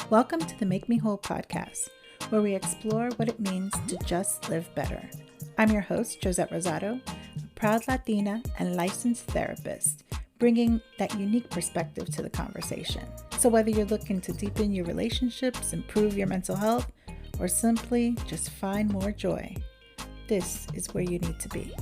Welcome to the Make Me Whole podcast, where we explore what it means to just live better. I'm your host, Joset Rosado, a proud Latina and licensed therapist, bringing that unique perspective to the conversation. So whether you're looking to deepen your relationships, improve your mental health, or simply just find more joy, this is where you need to be.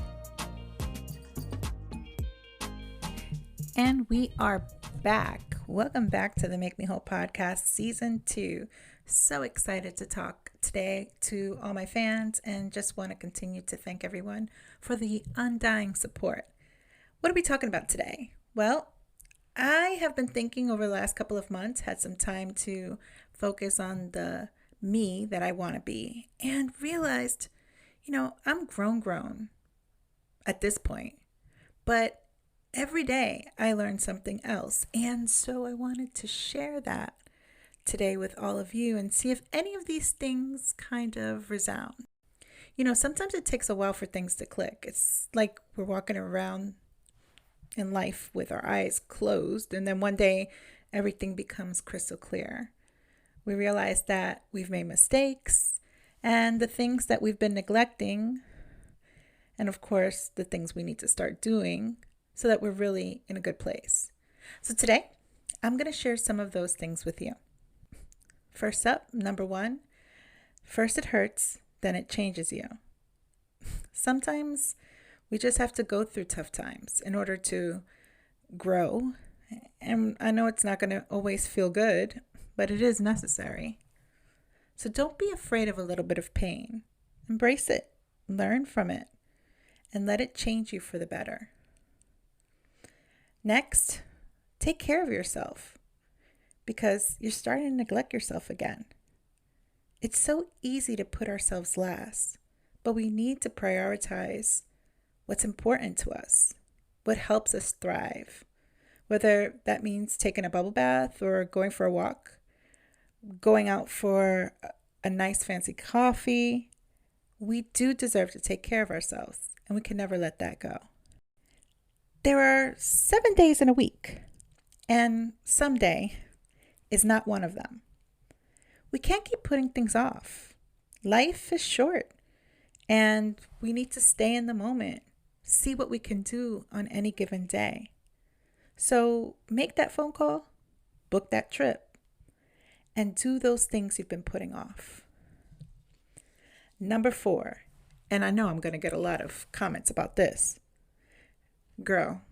And we are back. Welcome back to the Make Me Whole podcast, season 2. So excited to talk today to all my fans and just want to continue to thank everyone for the undying support. What are we talking about today? Well, I have been thinking over the last couple of months, had some time to focus on the me that I want to be, and realized, I'm grown at this point, but every day I learn something else. And so I wanted to share that today with all of you and see if any of these things kind of resound. Sometimes it takes a while for things to click. It's like we're walking around in life with our eyes closed, and then one day everything becomes crystal clear. We realize that we've made mistakes and the things that we've been neglecting, and of course the things we need to start doing so that we're really in a good place. So today, I'm going to share some of those things with you. First up, number 1, first it hurts, then it changes you. Sometimes we just have to go through tough times in order to grow. And I know it's not going to always feel good, but it is necessary. So don't be afraid of a little bit of pain. Embrace it, learn from it, and let it change you for the better. Next, take care of yourself because you're starting to neglect yourself again. It's so easy to put ourselves last, but we need to prioritize what's important to us, what helps us thrive, whether that means taking a bubble bath or going for a walk, going out for a nice fancy coffee. We do deserve to take care of ourselves, and we can never let that go. There are 7 days in a week, and someday is not one of them. We can't keep putting things off. Life is short, and we need to stay in the moment, see what we can do on any given day. So make that phone call, book that trip, and do those things you've been putting off. Number 4, and I know I'm going to get a lot of comments about this. Girl,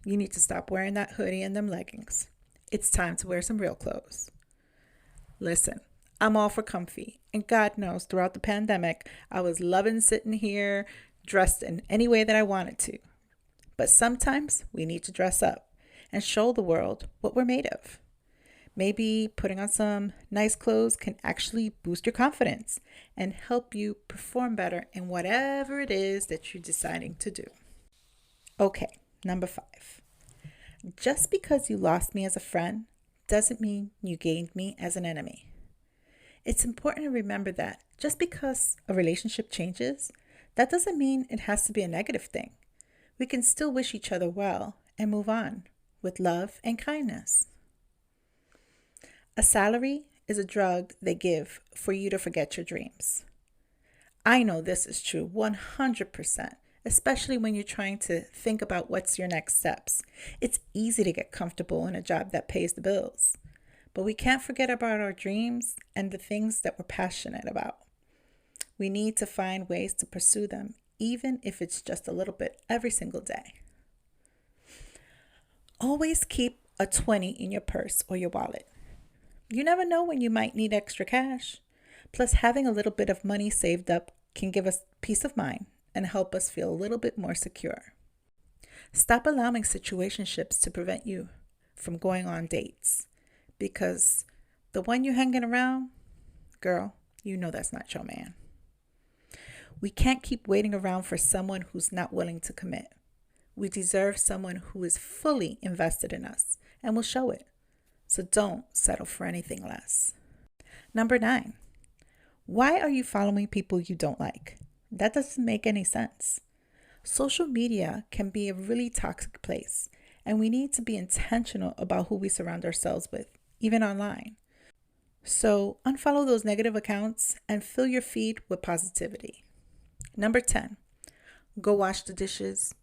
you need to stop wearing that hoodie and them leggings. It's time to wear some real clothes. Listen, I'm all for comfy, and God knows throughout the pandemic, I was loving sitting here dressed in any way that I wanted to. But sometimes we need to dress up and show the world what we're made of. Maybe putting on some nice clothes can actually boost your confidence and help you perform better in whatever it is that you're deciding to do. Okay, number 5. Just because you lost me as a friend doesn't mean you gained me as an enemy. It's important to remember that just because a relationship changes, that doesn't mean it has to be a negative thing. We can still wish each other well and move on with love and kindness. A salary is a drug they give for you to forget your dreams. I know this is true 100%. Especially when you're trying to think about what's your next steps. It's easy to get comfortable in a job that pays the bills. But we can't forget about our dreams and the things that we're passionate about. We need to find ways to pursue them, even if it's just a little bit every single day. Always keep a 20 in your purse or your wallet. You never know when you might need extra cash. Plus, having a little bit of money saved up can give us peace of mind and help us feel a little bit more secure. Stop allowing situationships to prevent you from going on dates, because the one you're hanging around, girl, you know that's not your man. We can't keep waiting around for someone who's not willing to commit. We deserve someone who is fully invested in us and will show it. So don't settle for anything less. Number 9, why are you following people you don't like? That doesn't make any sense. Social media can be a really toxic place, and we need to be intentional about who we surround ourselves with, even online. So unfollow those negative accounts and fill your feed with positivity. Number 10, go wash the dishes.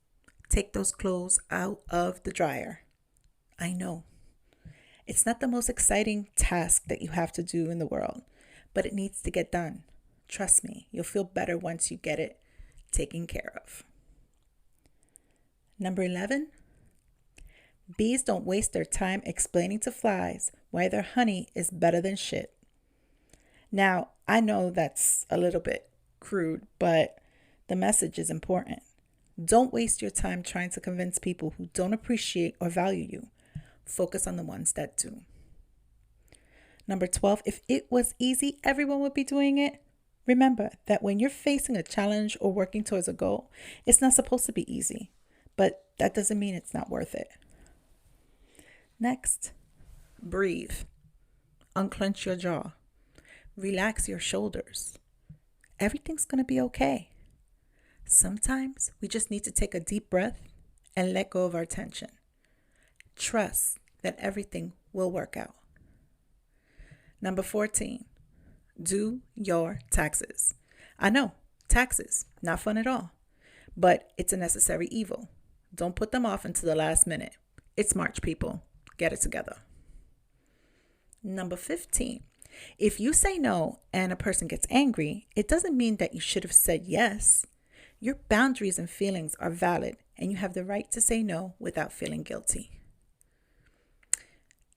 Take those clothes out of the dryer. I know it's not the most exciting task that you have to do in the world, but it needs to get done. Trust me, you'll feel better once you get it taken care of. Number 11, bees don't waste their time explaining to flies why their honey is better than shit. Now, I know that's a little bit crude, but the message is important. Don't waste your time trying to convince people who don't appreciate or value you. Focus on the ones that do. Number 12, if it was easy, everyone would be doing it. Remember that when you're facing a challenge or working towards a goal, it's not supposed to be easy, but that doesn't mean it's not worth it. Next, breathe. Unclench your jaw. Relax your shoulders. Everything's going to be okay. Sometimes we just need to take a deep breath and let go of our tension. Trust that everything will work out. Number 14, do your taxes. I know, taxes, not fun at all, but it's a necessary evil. Don't put them off until the last minute. It's March, people. Get it together. Number 15, if you say no and a person gets angry, it doesn't mean that you should have said yes. Your boundaries and feelings are valid, and you have the right to say no without feeling guilty.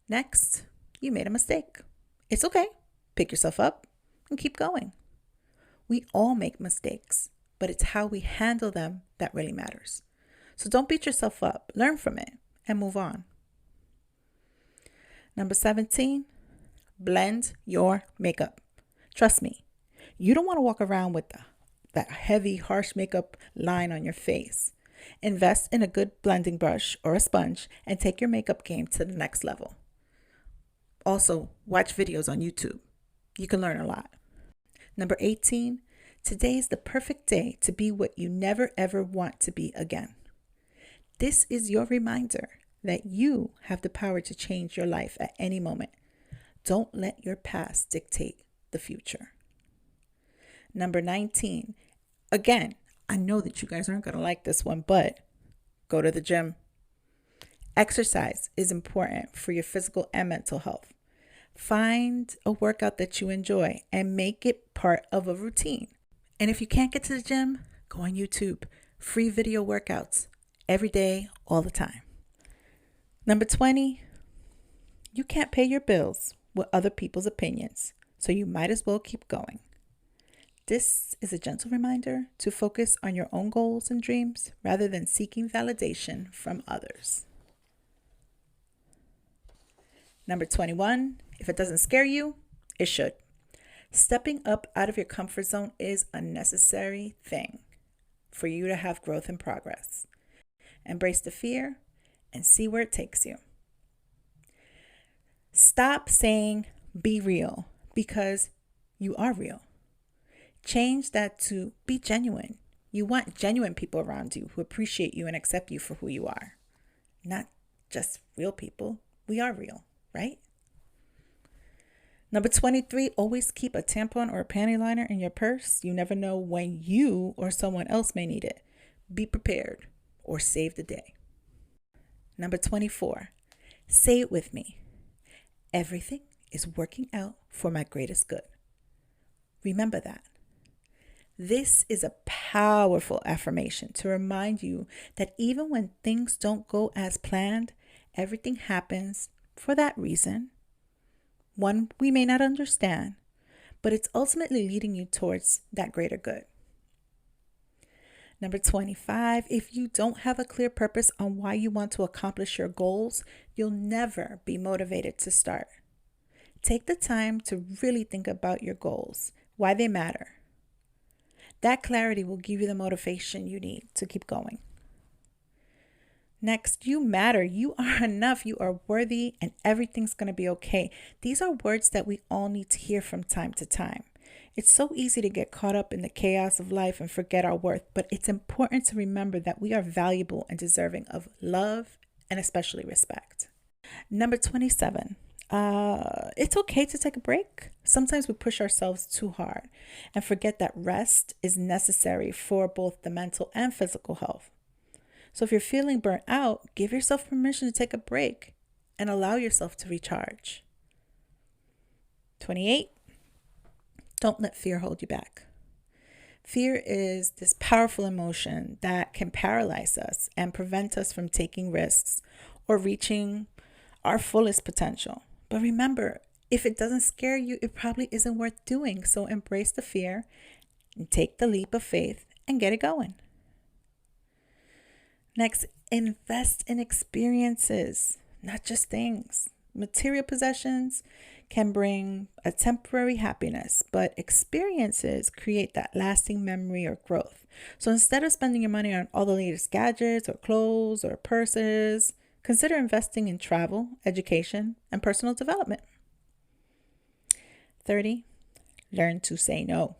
Next, you made a mistake. It's okay. Pick yourself up and keep going. We all make mistakes, but it's how we handle them that really matters. So don't beat yourself up. Learn from it and move on. Number 17, blend your makeup. Trust me, you don't want to walk around with that heavy, harsh makeup line on your face. Invest in a good blending brush or a sponge and take your makeup game to the next level. Also, watch videos on YouTube. You can learn a lot. Number 18, today is the perfect day to be what you never ever want to be again. This is your reminder that you have the power to change your life at any moment. Don't let your past dictate the future. Number 19, again, I know that you guys aren't going to like this one, but go to the gym. Exercise is important for your physical and mental health. Find a workout that you enjoy and make it part of a routine. And if you can't get to the gym, go on YouTube. Free video workouts every day, all the time. Number 20, you can't pay your bills with other people's opinions, so you might as well keep going. This is a gentle reminder to focus on your own goals and dreams rather than seeking validation from others. Number 21, if it doesn't scare you, it should. Stepping up out of your comfort zone is a necessary thing for you to have growth and progress. Embrace the fear and see where it takes you. Stop saying be real because you are real. Change that to be genuine. You want genuine people around you who appreciate you and accept you for who you are. Not just real people. We are real, right? Number 23, always keep a tampon or a panty liner in your purse. You never know when you or someone else may need it. Be prepared or save the day. Number 24, say it with me. Everything is working out for my greatest good. Remember that. This is a powerful affirmation to remind you that even when things don't go as planned, everything happens for that reason. One we may not understand, but it's ultimately leading you towards that greater good. Number 25, if you don't have a clear purpose on why you want to accomplish your goals, you'll never be motivated to start. Take the time to really think about your goals, why they matter. That clarity will give you the motivation you need to keep going. Next, you matter. You are enough. You are worthy, and everything's going to be okay. These are words that we all need to hear from time to time. It's so easy to get caught up in the chaos of life and forget our worth, but it's important to remember that we are valuable and deserving of love and especially respect. Number 27, It's okay to take a break. Sometimes we push ourselves too hard and forget that rest is necessary for both the mental and physical health. So if you're feeling burnt out, give yourself permission to take a break and allow yourself to recharge. 28, don't let fear hold you back. Fear is this powerful emotion that can paralyze us and prevent us from taking risks or reaching our fullest potential. But remember, if it doesn't scare you, it probably isn't worth doing. So embrace the fear and take the leap of faith and get it going. Next, invest in experiences, not just things. Material possessions can bring a temporary happiness, but experiences create that lasting memory or growth. So instead of spending your money on all the latest gadgets or clothes or purses, consider investing in travel, education, and personal development. 30, learn to say no.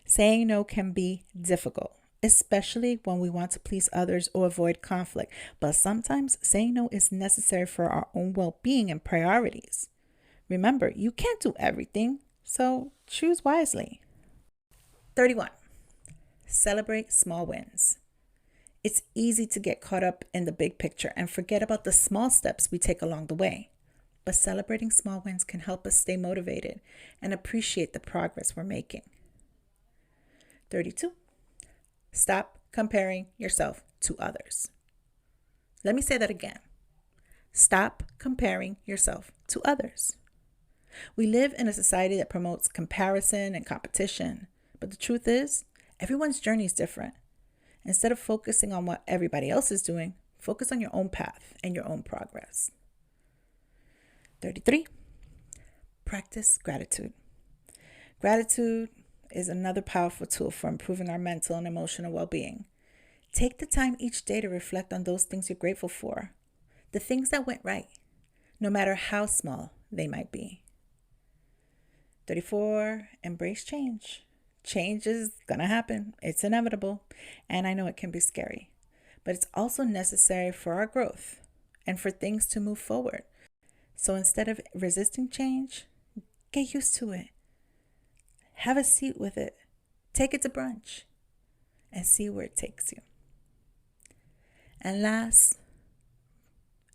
Saying no can be difficult, especially when we want to please others or avoid conflict. But sometimes saying no is necessary for our own well-being and priorities. Remember, you can't do everything, so choose wisely. 31, celebrate small wins. It's easy to get caught up in the big picture and forget about the small steps we take along the way. But celebrating small wins can help us stay motivated and appreciate the progress we're making. 32, stop comparing yourself to others. Let me say that again. Stop comparing yourself to others. We live in a society that promotes comparison and competition, but the truth is, everyone's journey is different. Instead of focusing on what everybody else is doing, focus on your own path and your own progress. 33, practice gratitude. Gratitude is another powerful tool for improving our mental and emotional well-being. Take the time each day to reflect on those things you're grateful for, the things that went right, no matter how small they might be. 34, embrace change. Change is going to happen. It's inevitable. And I know it can be scary, but it's also necessary for our growth and for things to move forward. So instead of resisting change, get used to it. Have a seat with it. Take it to brunch and see where it takes you. And last,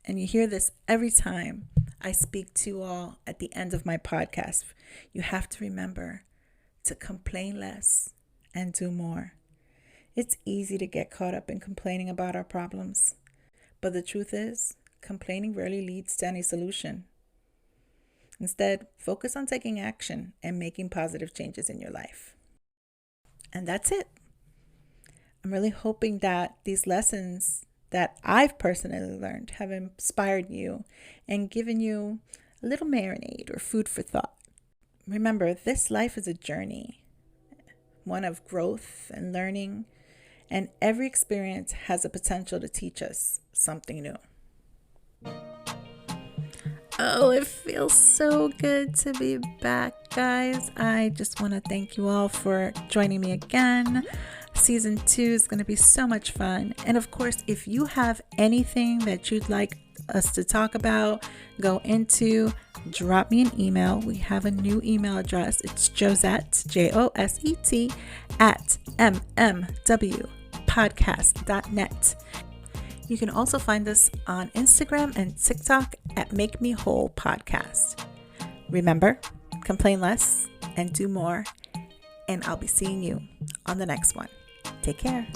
and you hear this every time I speak to you all at the end of my podcast, you have to remember to complain less and do more. It's easy to get caught up in complaining about our problems, but the truth is, complaining rarely leads to any solution. Instead, focus on taking action and making positive changes in your life. And that's it. I'm really hoping that these lessons that I've personally learned have inspired you and given you a little marinade or food for thought. Remember, this life is a journey, one of growth and learning, and every experience has the potential to teach us something new. Oh, it feels so good to be back, guys. I just want to thank you all for joining me again. Season 2 is going to be so much fun. And of course, if you have anything that you'd like us to talk about, go into, drop me an email. We have a new email address. It's Joset, Joset, at mmwpodcast.net. You can also find us on Instagram and TikTok at Make Me Whole Podcast. Remember, complain less and do more. And I'll be seeing you on the next one. Take care.